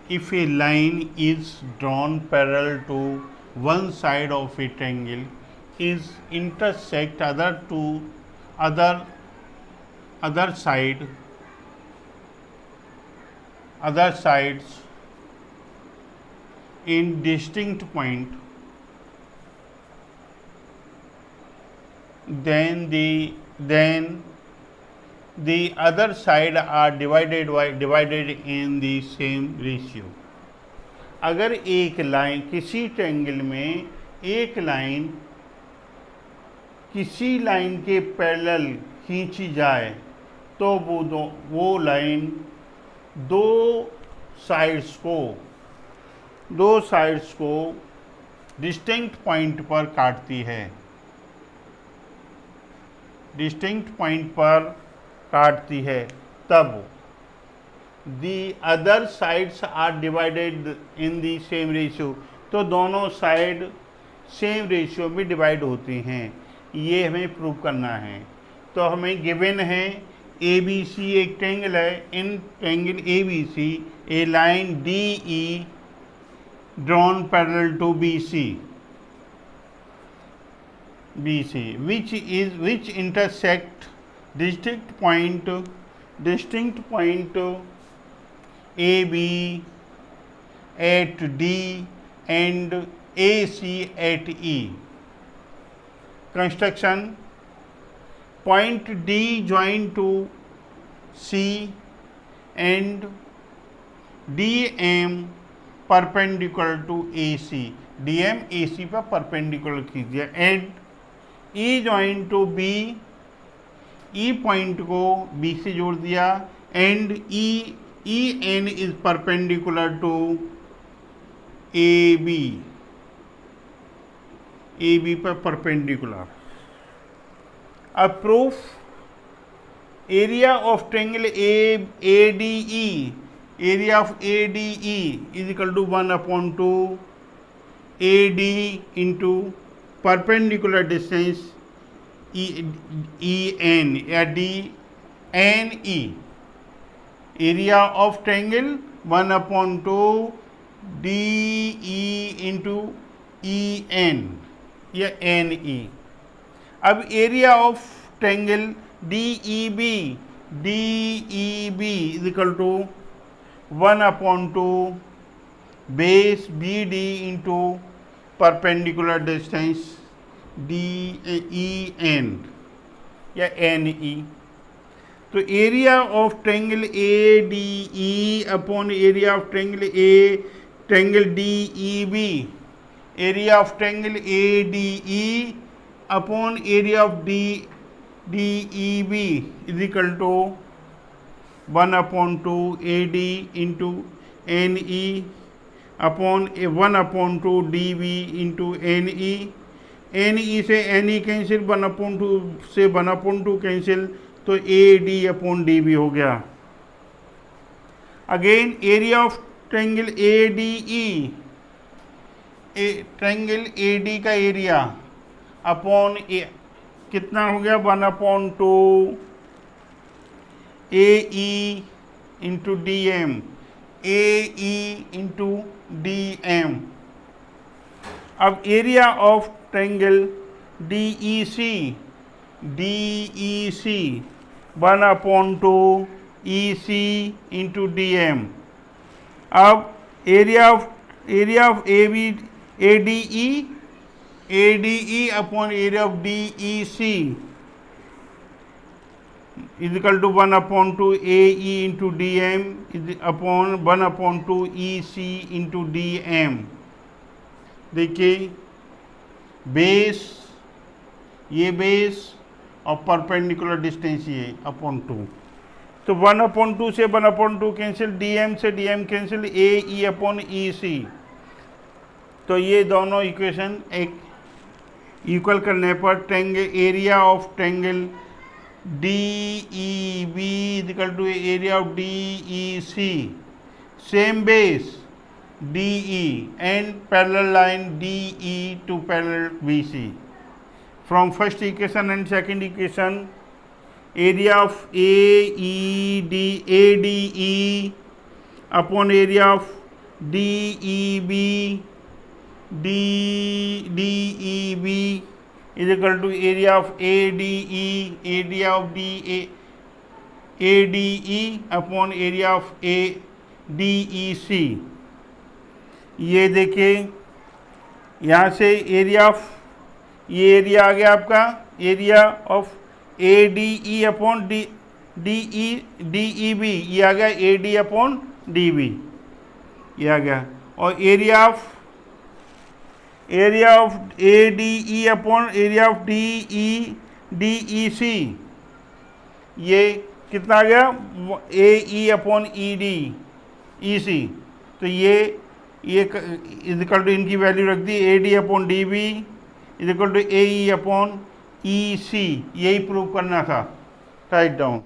if a line is drawn parallel to one side of a triangle is intersect other other side other sides in distinct point, then the other side are divided in the same ratio. अगर एक line किसी triangle में एक line किसी line के parallel खींची जाए तो वो लाइन दो साइड्स को डिस्टिंक्ट पॉइंट पर काटती है, तब the other sides are divided in the same ratio, तो दोनों साइड सेम रेशियो में डिवाइड होती हैं। ये हमें प्रूव करना है। तो हमें गिवन है ए बी सी एक ट्रायंगल है, in triangle A B C a line D E drawn parallel to B C which intersect distinct point AB at D and AC at E. Construction: point D join to C and DM perpendicular to AC. DM AC पर perpendicular कीजिए and E join to B, E point को B से जोड़ दिया and E N is perpendicular to AB पर perpendicular. अब proof: area of triangle ADE, area of ADE is equal to 1/2 AD into perpendicular distance EN या DNE। Area of triangle 1/2 DE into EN या NE। अब area of triangle DEB is equal to 1/2 base BD into perpendicular distance DEN या NE। तो area of triangle ADE upon area of triangle DEB, area of triangle ADE upon area of DEB is equal to 1/2 AD into NE upon 1/2 DB into NE से NE cancel, 1/2 से 1/2 cancel, तो AD upon DB हो गया। Again area of triangle ADE, triangle AD का area upon कितना हो गया 1/2 AE into DM, AE into DM। अब area of triangle DEC 1/2 EC into DM। अब area of ADE upon area of DEC is equal to 1/2 AE into DM upon 1/2 EC into DM। देखिए base, ये base और perpendicular distance ये upon 2, तो 1/2 से 1/2 cancel, DM से DM cancel, AE upon EC। तो ये दोनों इक्वेशन एक इक्वल करने पर triangle area of triangle DEB is equal to area of DEC, same base DE and parallel line DE to parallel BC. From first equation and second equation, area of ADE upon area of DEB is equal to area of ADE upon area of DEC। ये देखिए यहाँ से area of, ये area आ गया आपका area of ADE upon DEB, ये आ गया AD upon DB, ये आ गया। और area of ADE upon area of DEC, ये कितना आ गया AE अपॉन EC। तो ये इज इक्वल टू, इनकी वैल्यू रख दी, AD upon DB is equal to AE upon EC। यही प्रूव करना था। Write down.